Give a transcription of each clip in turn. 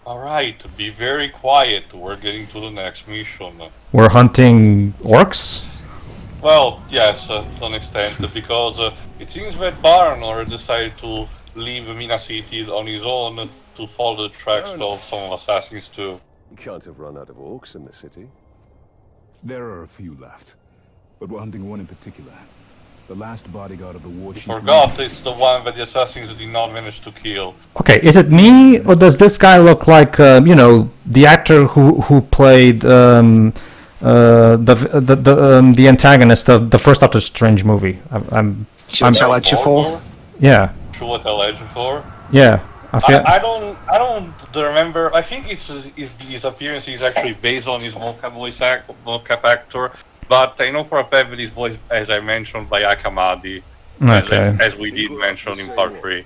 Alright, be very quiet. We're getting to the next mission. We're hunting orcs? Well, yes, to an extent, because it seems that Baranor decided to leave Mina Ithil on his own to follow the tracks of some assassins too. You can't have run out of orcs in the city. There are a few left, but we're hunting one in particular. The last bodyguard of the war chief. Forgot it's the one that the assassins did not manage to kill. Okay, is it me, or does this guy look like, the actor who played the antagonist of the first Doctor Strange movie? I'm Ejiofor? Yeah. Ejiofor? Yeah. I don't remember. I think his appearance is actually based on his mocap actor, but I know for a fact that his voice, as I mentioned, by Akamadi, as we did mention in part 3.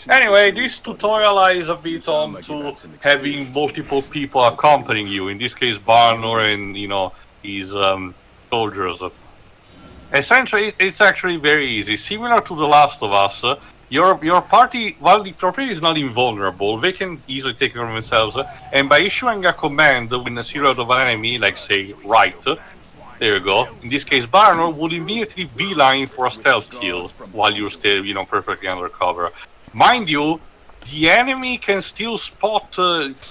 Anyway, this tutorial is a bit on to having multiple people accompanying you. In this case, Baranor and his soldiers. Essentially, it's actually very easy. Similar to The Last of Us, your party, while the party is not invulnerable, they can easily take care of themselves, and by issuing a command when a serial of an enemy, like say right, there you go. In this case, Baranor would immediately beeline for a stealth kill while you're still, perfectly under cover. Mind you, the enemy can still spot,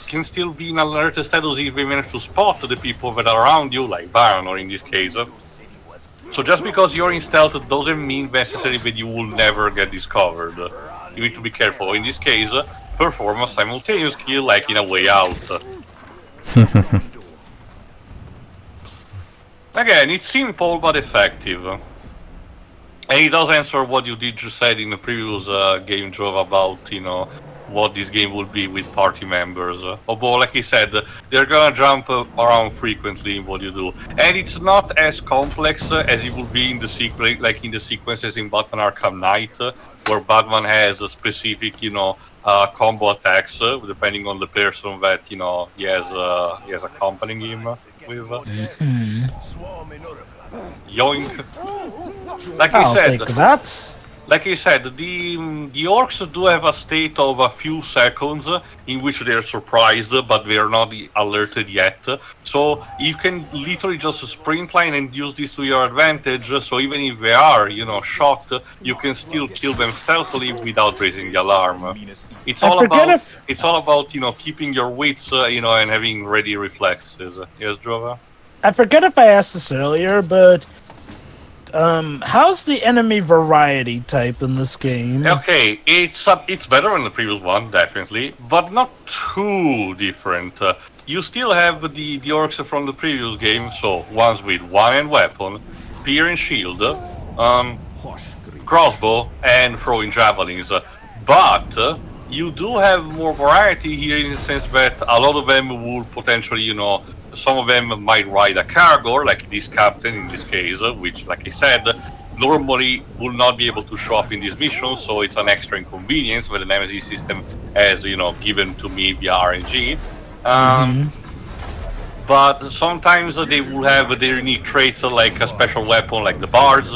can still be in alerted status if they manage to spot the people that are around you, like Baranor in this case. So just because you're in stealth doesn't mean necessarily that you will never get discovered. You need to be careful. In this case, perform a simultaneous kill like in A Way Out. Again, it's simple but effective. And it does answer what you did just said in the previous game, Joe, about, what this game will be with party members. Although, like I said, they're gonna jump around frequently in what you do. And it's not as complex as it would be in the sequences in Batman Arkham Knight, where Batman has a specific, combo attacks, depending on the person that, he has accompanying him with. Yoink. Like I said, like I said, the orcs do have a state of a few seconds in which they're surprised, but they're not alerted yet. So you can literally just sprint line and use this to your advantage. So even if they are, shocked, you can still kill them stealthily without raising the alarm. It's all about keeping your wits, and having ready reflexes. Yes, Drova? I forget if I asked this earlier, but how's the enemy variety type in this game? Okay, it's better than the previous one, definitely, but not too different. You still have the orcs from the previous game, so ones with one-hand weapon, spear and shield, crossbow, and throwing javelins. But you do have more variety here in the sense that a lot of them will potentially, some of them might ride a cargo, like this captain in this case, which, like I said, normally will not be able to show up in this mission, so it's an extra inconvenience that the Nemesis system has, given to me via RNG. But sometimes they will have their unique traits, like a special weapon, like the bards.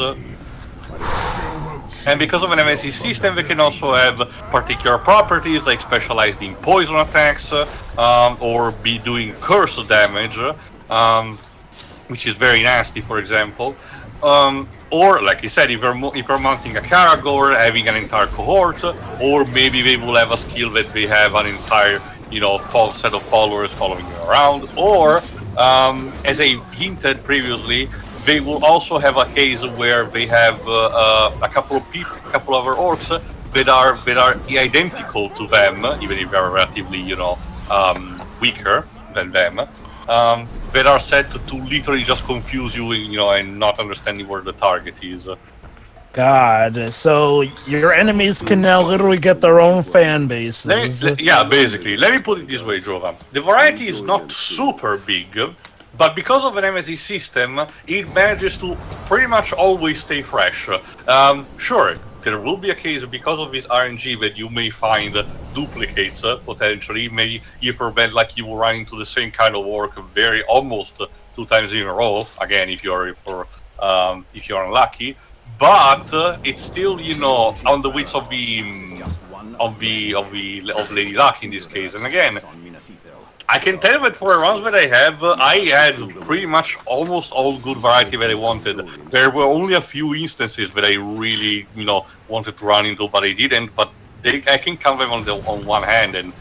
And because of an Nemesis system, they can also have particular properties, like specialized in poison attacks, or be doing curse damage, which is very nasty, for example. Or, like I said, if you're mounting a Karagor, having an entire cohort, or maybe they will have a skill that they have an entire, set of followers following you around, or, as I hinted previously, they will also have a case where they have a couple of other orcs that are identical to them, even if they are relatively, weaker than them. That are set to literally just confuse you, and not understanding where the target is. God, so your enemies can now literally get their own fan bases. Yeah, basically. Let me put it this way, Drova. The variety is not super big, but because of an MSE system, it manages to pretty much always stay fresh. Sure, there will be a case because of this RNG that you may find duplicates, potentially. Maybe if you're bad, like you will run into the same kind of work almost 2 times in a row. Again, if you're unlucky. But it's still, on the wits of of Lady Luck in this case. And again, I can tell you that for the runs that I had pretty much almost all good variety that I wanted. There were only a few instances that I really, wanted to run into, but I didn't. But I can count them on one hand, and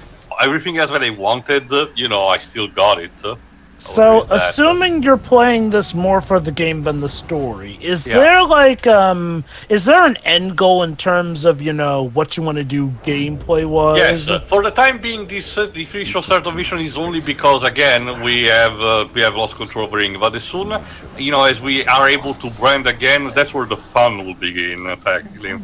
everything else that I wanted, I still got it. So, assuming you're playing this more for the game than the story, is there is there an end goal in terms of, what you want to do gameplay-wise? Yes, for the time being, this official start of mission is only because, again, we have lost control of the ring. But as soon, as we are able to brand again, that's where the fun will begin, technically.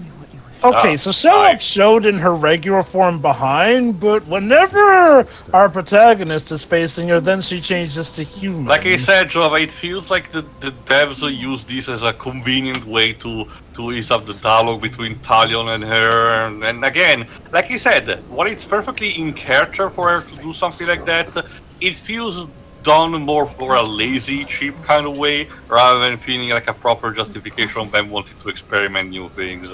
Okay, so Shelob showed in her regular form behind, but whenever our protagonist is facing her, then she changes to human. Like I said, Jova, it feels like the devs use this as a convenient way to ease up the dialogue between Talion and her. And again, like I said, while it's perfectly in character for her to do something like that, it feels done more for a lazy, cheap kind of way, rather than feeling like a proper justification of them wanting to experiment new things.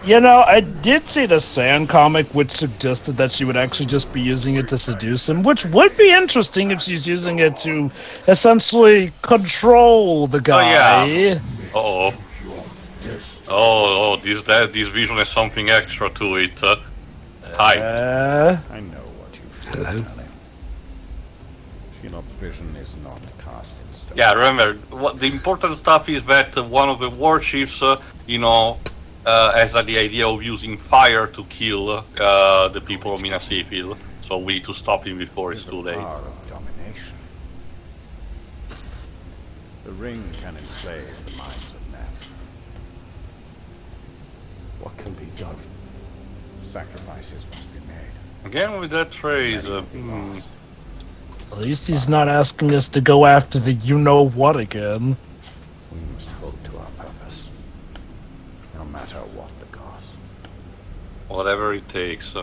I did see the Sand comic, which suggested that she would actually just be using it to seduce him, which would be interesting if she's using it to essentially control the guy. Oh, yeah. This vision has something extra to it. Hi. I know what you feel, Hello. Talion. Shelob's vision is not cast in stone. Yeah, remember, the important stuff is that one of the warships, has the idea of using fire to kill the people of Mina Ithil, so we need to stop him before it's too late. Power of domination. The ring can enslave the minds of men. What can be done? Sacrifices must be made. Again with that phrase. At least he's not asking us to go after the you-know-what again. We must hold to our purpose, no matter what the cost. Whatever it takes.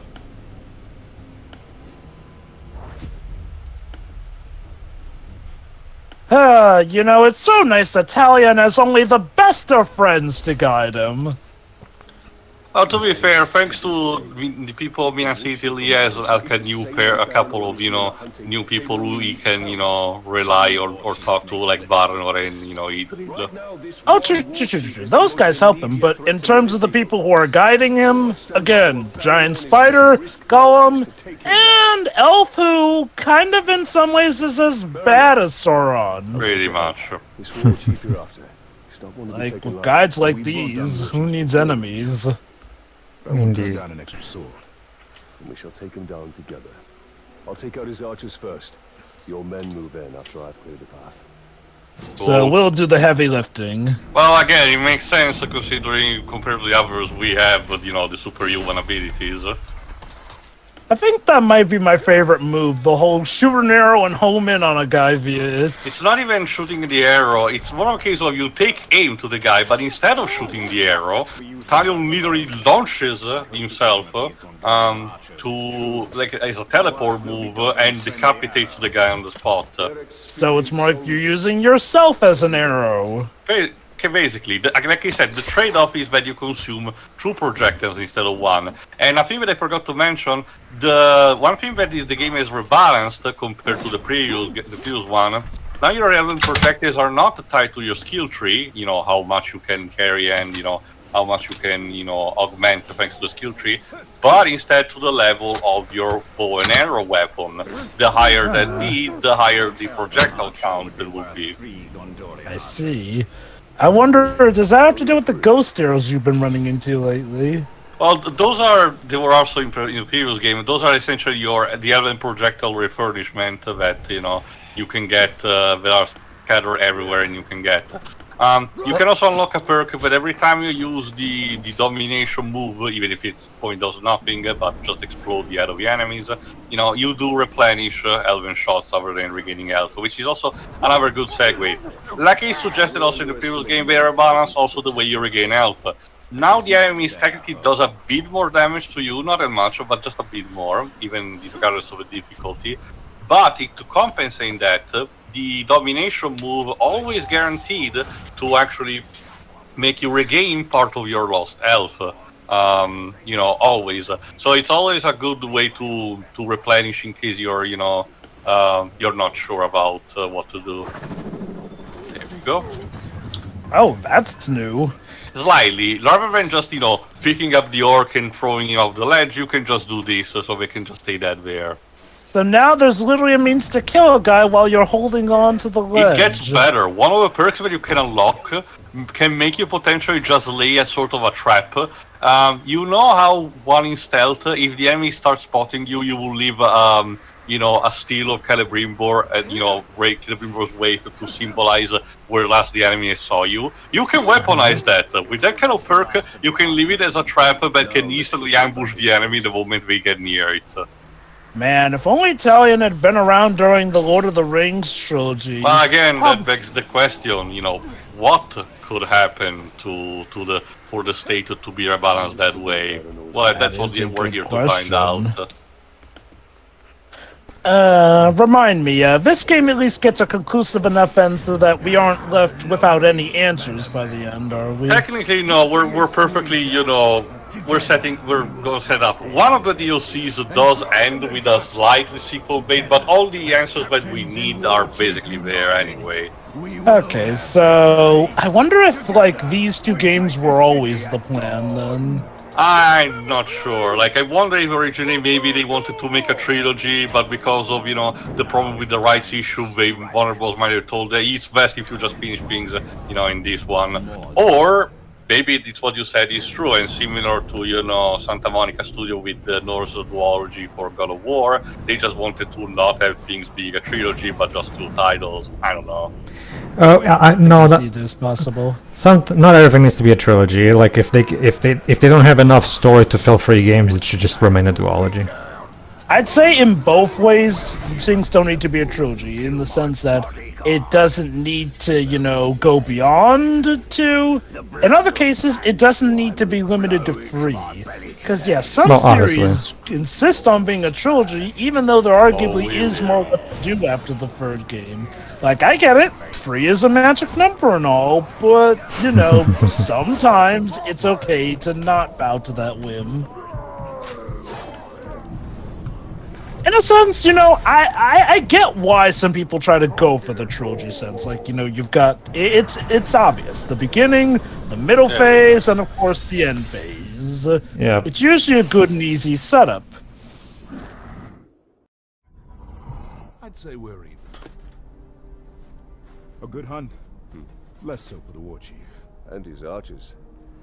It's so nice that Talion has only the best of friends to guide him. Well, to be fair, thanks to the people of Mina Ithil, he has like a couple of, new people who he can, rely or talk to, like Baranor and, Ithil. Oh, true. Those guys help him, but in terms of the people who are guiding him, again, Giant Spider, Golem, and Elf, who kind of in some ways is as bad as Sauron. Pretty much. This war chief you're after. He's not one to be Like, taken with lightly. guides like these, who needs enemies? I will turn Indeed. down an extra sword. And we shall take him down together. I'll take out his archers first. Your men move in after I've cleared the path. So we'll do the heavy lifting. Well, again, it makes sense considering compared to the others we have, the superhuman abilities. I think that might be my favorite move, the whole shoot an arrow and home in on a guy via it. It's not even shooting the arrow, it's more of a case of you take aim to the guy, but instead of shooting the arrow, Talion literally launches himself as a teleport move and decapitates the guy on the spot. So it's more like you're using yourself as an arrow. Basically, like I said, the trade-off is that you consume 2 projectiles instead of 1. And a thing that I forgot to mention, the one thing that the game is rebalanced compared to the previous one. Now your relevant projectiles are not tied to your skill tree, how much you can carry and how much you can augment thanks to the skill tree, but instead to the level of your bow and arrow weapon. The higher that be, the higher the projectile count will be. I see. I wonder, does that have to do with the ghost arrows you've been running into lately? Well, they were also in the previous game. Those are essentially the element projectile refurbishment that you can get, that are scattered everywhere, and you can get. You can also unlock a perk, but every time you use the domination move, even if its point does nothing but just explode the head of the enemies, you do replenish elven shots other than regaining health, which is also another good segue. Like I suggested also in the previous game, they rebalance also the way you regain health. Now the enemies technically does a bit more damage to you, not that much, but just a bit more, even regardless of the difficulty. But to compensate that, the domination move always guaranteed to actually make you regain part of your lost health. always. So it's always a good way to replenish in case you're you're not sure about what to do. There we go. Oh, that's new. Slightly, rather than just picking up the orc and throwing him off the ledge, you can just do this, so they can just stay dead there. So now there's literally a means to kill a guy while you're holding on to the ledge. It gets better. One of the perks that you can unlock can make you potentially just lay a sort of a trap. You know how one in stealth, if the enemy starts spotting you, you will leave a steel of Celebrimbor and Celebrimbor's weight to symbolize where last the enemy saw you. You can weaponize that. With that kind of perk, you can leave it as a trap that can easily ambush the enemy the moment they get near it. Man, if only Talion had been around during the Lord of the Rings trilogy. But again, that begs the question, what could happen for the state to be rebalanced that way? Well, that's what we're here to find out. Remind me, this game at least gets a conclusive enough end so that we aren't left without any answers by the end, are we? Technically, no. We're perfectly, we're gonna set up. One of the DLCs does end with a slightly sequel bait, but all the answers that we need are basically there anyway. Okay, so I wonder if these two games were always the plan then. I'm not sure. I wonder if originally maybe they wanted to make a trilogy, but because of, the problem with the rights issue, Warner Bros. Might have told it's best if you just finish things, in this one. Or maybe it's what you said is true, and similar to, Santa Monica Studio with the Norse duology for God of War, they just wanted to not have things being a trilogy, but just 2 titles. I don't know. No, See this possible. not everything needs to be a trilogy. If they don't have enough story to fill 3 games, it should just remain a duology. I'd say in both ways, things don't need to be a trilogy, in the sense that it doesn't need to, go beyond 2. In other cases, it doesn't need to be limited to 3. Because, some series insist on being a trilogy, even though there arguably is more left to do after the 3rd game. I get it, 3 is a magic number and all, but, sometimes it's okay to not bow to that whim. In a sense, I get why some people try to go for the trilogy sense. You've got, it's obvious. The beginning, the middle phase, and of course the end phase. Yeah. It's usually a good and easy setup. I'd say we're even. A good hunt? Less so for the war chief. And his archers.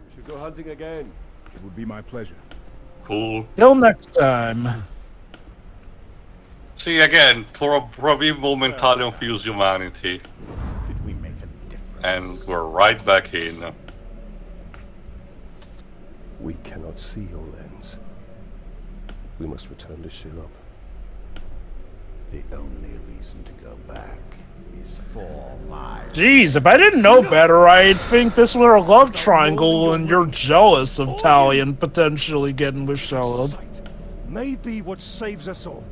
We should go hunting again. It would be my pleasure. Cool. Till next time. See, again, for a brief moment, Talion feels humanity. Did we make a difference? And we're right back in. We cannot see your lens. We must return to Shelob. The only reason to go back is for my... Jeez, if I didn't know better, I'd think this were a love triangle and you're jealous of Talion potentially getting with Shelob. May be what saves us all.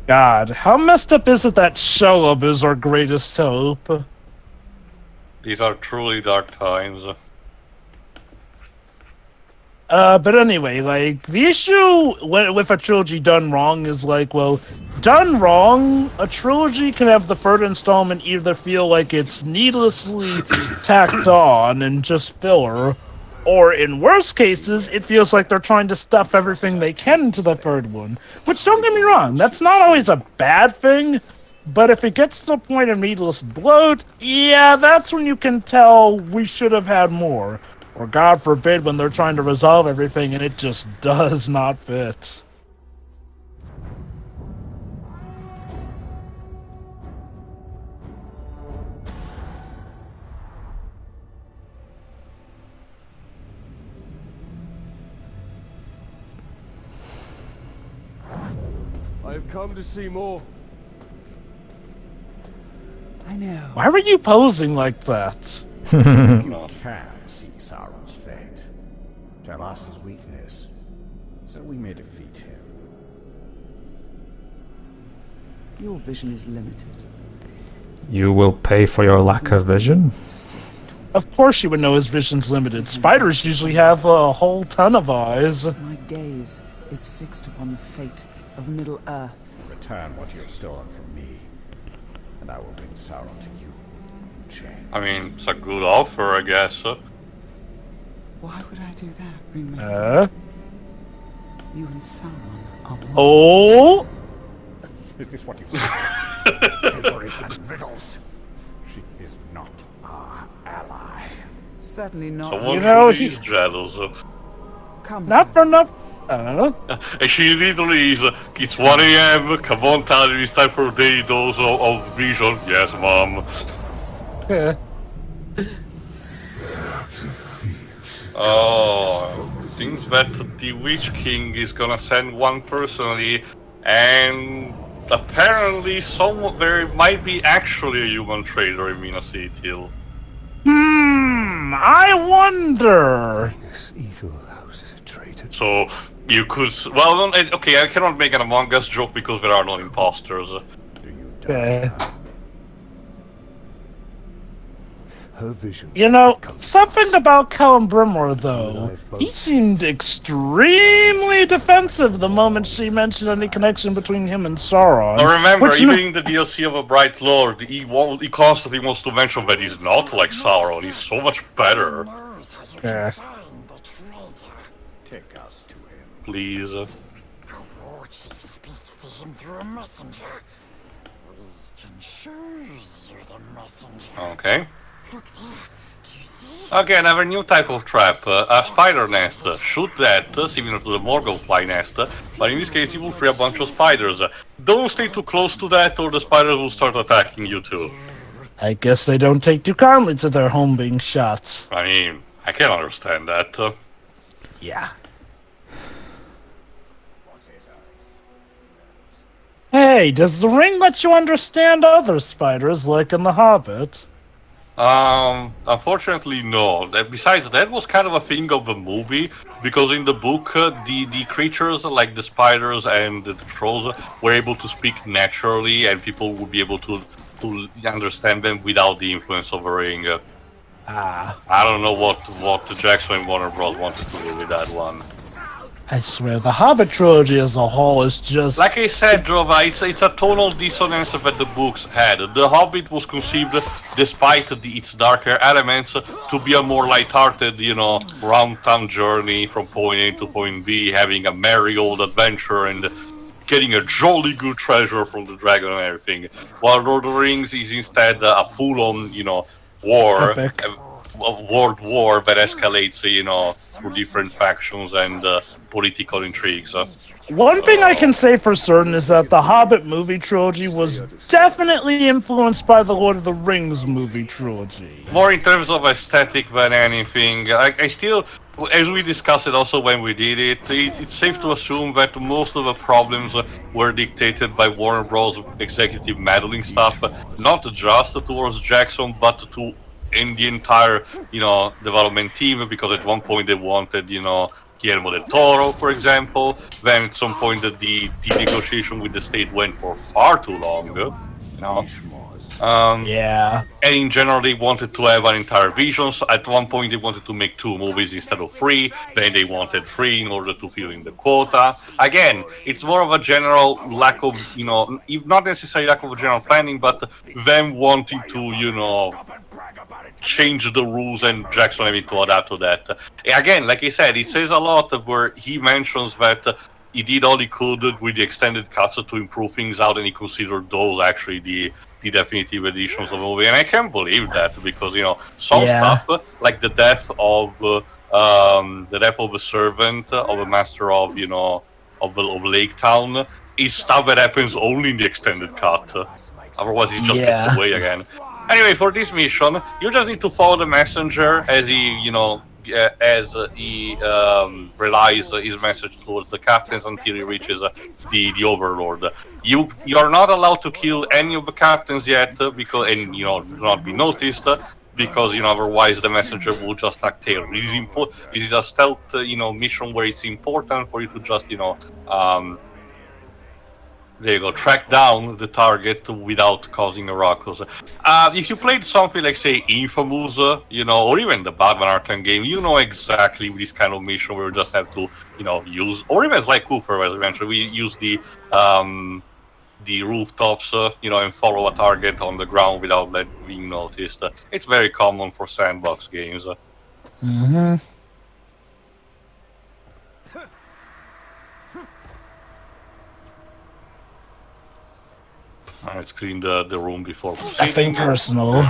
God, how messed up is it that Shelob is our greatest hope? These are truly dark times. But anyway, the issue with a trilogy done wrong is done wrong, a trilogy can have the 3rd installment either feel like it's needlessly tacked on and just filler, or in worst cases, it feels like they're trying to stuff everything they can into the 3rd one. Which, don't get me wrong, that's not always a bad thing, but if it gets to the point of needless bloat, that's when you can tell we should have had more. Or God forbid when they're trying to resolve everything and it just does not fit. I have come to see more. I know. Why were you posing like that? You can see Sauron's fate. Tell us his weakness, so we may defeat him. Your vision is limited. You will pay for your lack of vision? To see his torment. Of course you would know his vision's limited. Spiders usually have a whole ton of eyes. My gaze is fixed upon the fate of Middle-earth. Return what you have stolen from me, and I will bring Sauron to you in chains. I mean, it's a good offer, I guess. Why would I do that, Ringmaker? You and Sauron are one. Oh! Is this what you say? Fibberies and riddles. She is not our ally. Certainly not. Someone You know, is jealous. Come Not to for enough. And she literally is, it's 1 a.m., come on Talion, it's time for a daily dose of vision. Yes, mom. Yeah. Oh, things that the Witch King is gonna send one personally, and apparently there might be actually a human traitor in Mina Ithil. I wonder. This Ithil house is a traitor. So you could, well, okay, I cannot make an Among Us joke because there are no imposters. Her visions. You know, come something about Celebrimbor, though. He seemed extremely defensive the moment she mentioned any connection between him and Sauron. Now remember, Which even in the DLC of A Bright Lord, he constantly wants to mention that he's not like Sauron, he's so much better. Yeah. Take us to him. Please. Our war chief speaks to him through a messenger. We can show you the messenger. Okay. Look there. Do you see? Okay, another new type of trap, a spider nest. Shoot that, similar to the Morgulfly nest, but in this case you will free a bunch of spiders. Don't stay too close to that or the spiders will start attacking you too. I guess they don't take too kindly to their home being shot. I mean, I can understand that. Yeah. Hey, does the ring let you understand other spiders like in The Hobbit? Unfortunately, no. Besides, that was kind of a thing of the movie, because in the book, the creatures like the spiders and the trolls were able to speak naturally, and people would be able to understand them without the influence of a ring. I don't know what Jackson and Warner Bros. Wanted to do with that one. I swear, the Hobbit trilogy as a whole is just... Like I said, Drova, it's a tonal dissonance that the books had. The Hobbit was conceived, despite its darker elements, to be a more light-hearted, round-town journey from point A to point B, having a merry old adventure and getting a jolly good treasure from the dragon and everything. While Lord of the Rings is instead a full-on, war, Epic. a world war that escalates, through different factions and political intrigues. One thing I can say for certain is that the Hobbit movie trilogy was definitely influenced by the Lord of the Rings movie trilogy. More in terms of aesthetic than anything. I still, as we discussed it also when we did it, it's safe to assume that most of the problems were dictated by Warner Bros. Executive meddling stuff, not just towards Jackson, but in the entire, development team, because at one point they wanted, Guillermo del Toro, for example. Then at some point the negotiation with the state went for far too long, Yeah. And in general, they wanted to have an entire vision. So at one point, they wanted to make 2 movies instead of 3. Then they wanted 3 in order to fill in the quota. Again, it's more of a general lack of, not necessarily lack of general planning, but them wanting to, change the rules and Jackson having to adapt to that. Again, like I said, it says a lot where he mentions that he did all he could with the extended cuts to improve things out, and he considered those actually the definitive editions of the movie. And I can't believe that, because some stuff like the death of the servant of a master of of Lake Town is stuff that happens only in the extended cut. Otherwise, it just gets away again. Anyway, for this mission, you just need to follow the messenger as he, relays his message towards the captains until he reaches the overlord. You are not allowed to kill any of the captains yet, because not be noticed, because otherwise the messenger will just act tail. This is a stealth mission where it's important for you to just There you go. Track down the target without causing a ruckus. If you played something like, say, Infamous, or even the Batman Arkham game, you know exactly this kind of mission where you just have to, use, or even like Cooper, as I mentioned, we use the rooftops, and follow a target on the ground without being noticed. It's very common for sandbox games. Mm-hmm. Let's clean the room before proceeding. Nothing personal.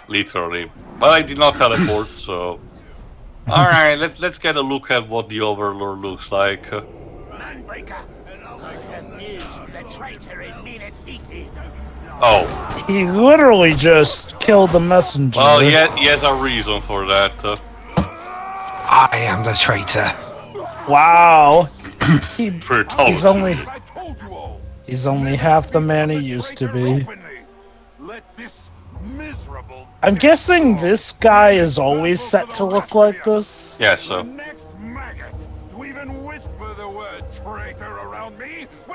Literally. But I did not teleport, so... Alright, let's get a look at what the Overlord looks like. Manbreaker! I have news from the traitor in Mina Ithil. Oh. He literally just killed the messenger. Well, he has a reason for that. I am the traitor. Wow. He's only half the man he used to be. I'm guessing this guy is always set to look like this. Yes,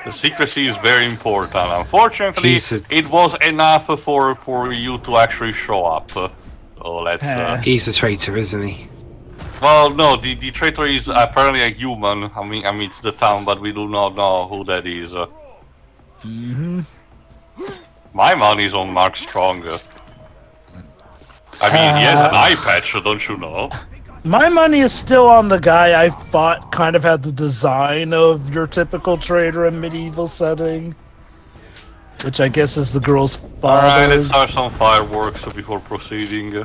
the secrecy is very important. Unfortunately, it was enough for you to actually show up. So let's. He's a traitor, isn't he? Well, no. The traitor is apparently a human. I mean, it's the town, but we do not know who that is. Mm-hmm. My money's on Mark Strong. I mean, he has an eye patch, don't you know? My money is still on the guy I thought kind of had the design of your typical traitor in medieval setting. Which I guess is the girl's father. Alright, let's start some fireworks before proceeding.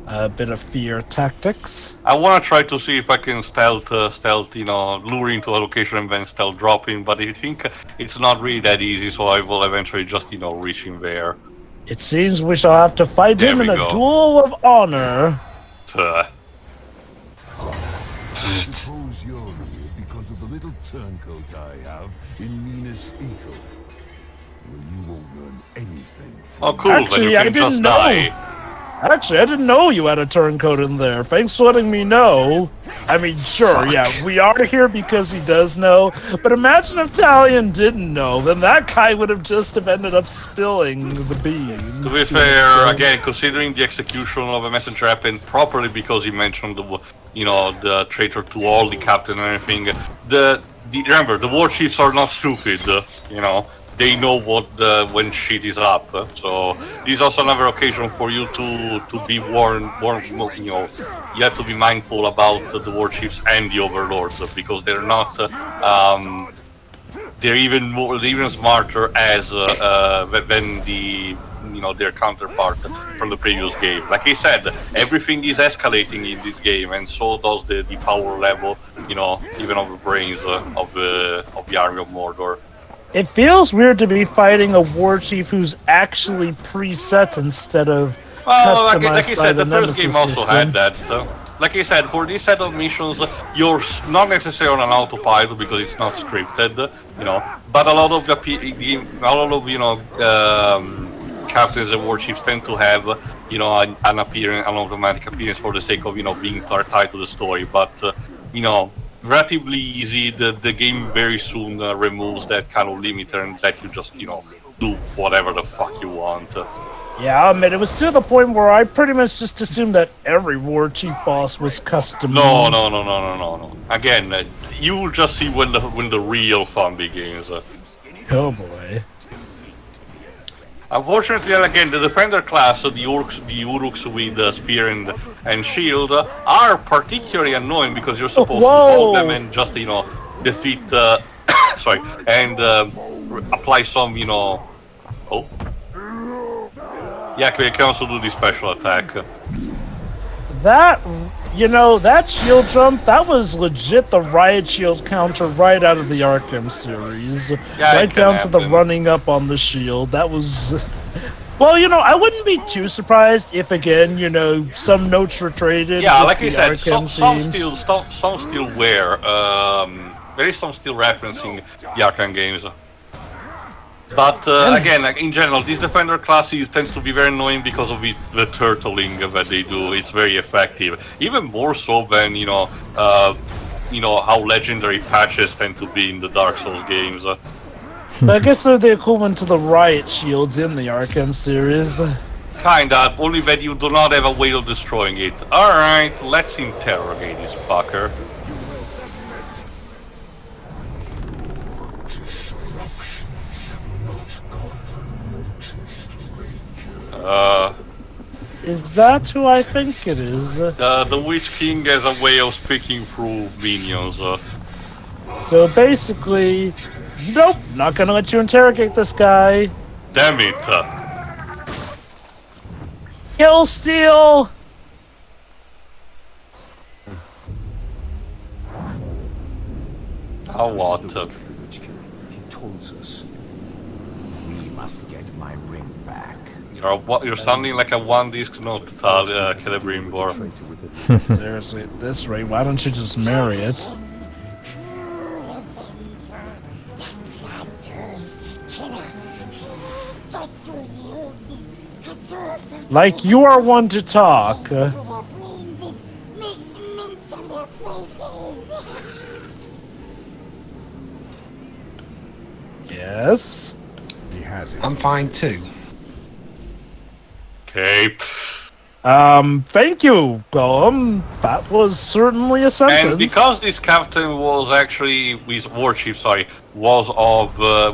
A bit of fear tactics. I want to try to see if I can stealth, lure into a location and then stealth drop in, but I think it's not really that easy, so I will eventually just, reach in there. It seems we shall have to fight him in a duel of honor. Suppose you're here because of the little turncoat I have in Mina Ithil. Well, you won't learn anything from Oh, cool, Actually, then you can just die. Actually, I didn't know you had a turncoat in there. Thanks for letting me know. I mean, sure, yeah, we are here because he does know. But imagine if Talion didn't know, then that guy would have just ended up spilling the beans. To be fair, again, considering the execution of a messenger happened properly because he mentioned the traitor to all the captain and everything. Remember, the war chiefs are not stupid. They know when shit is up. So this is also another occasion for you to be warned. You have to be mindful about the war chiefs and the overlords because they're not. They're even smarter as than their counterpart from the previous game. Like I said, everything is escalating in this game, and so does the power level. Even of the brains of the army of Mordor. It feels weird to be fighting a war chief who's actually preset instead of customized like I said, by the first game also system. had that. So, like I said, for this set of missions, you're not necessarily on an autopilot because it's not scripted, But a lot of captains and war chiefs tend to have, an automatic appearance for the sake of, being tied to the story. But relatively easy. The game very soon removes that kind of limiter and let you just, do whatever the fuck you want. Yeah, I mean, it was to the point where I pretty much just assumed that every war chief boss was custom. No. Again, you will just see when the real fun begins. Oh boy. Unfortunately, again, the defender class, the Uruks with spear and shield, are particularly annoying because you're supposed to hold them and just, defeat, and apply some, Oh. Yeah, we can also do the special attack. That shield jump, that was legit the riot shield counter right out of the Arkham series. Yeah, right down to the running up on the shield. That was... Well, I wouldn't be too surprised if, again, some notes were traded. Yeah, like I said, some still wear. There is some still referencing the Arkham games. But again, in general, this defender class tends to be very annoying because of the turtling that they do. It's very effective, even more so than how legendary patches tend to be in the Dark Souls games. I guess they're the equivalent to the riot shields in the Arkham series. Kinda, only that you do not have a way of destroying it. Alright, let's interrogate this fucker. Is that who I think it is? The Witch King has a way of speaking through minions. So basically, nope, not gonna let you interrogate this guy. Damn it. Kill steal! How what? He told us we must get my ring back. You're sounding like a one-disc note, Celebrimbor. Seriously, at this rate, why don't you just marry it? Like you are one to talk. Yes? He has it. I'm fine too. Okay. Thank you, Golem. That was certainly a sentence. And because this captain was actually, his warship, was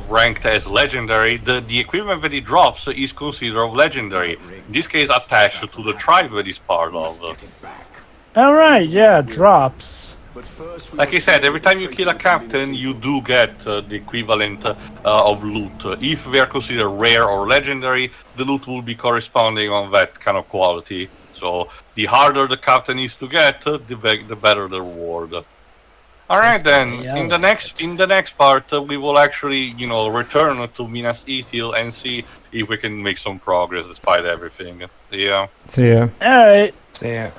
ranked as legendary, the equipment that he drops is considered legendary. In this case, attached to the tribe that he's part of. Alright, yeah, drops. Like I said, every time you kill a captain, you do get the equivalent of loot. If they are considered rare or legendary, the loot will be corresponding on that kind of quality. So the harder the captain is to get, the better the reward. All right, then. In the next part, we will actually, return to Mina Ithil and see if we can make some progress despite everything. Yeah. See ya. Alright. So yeah.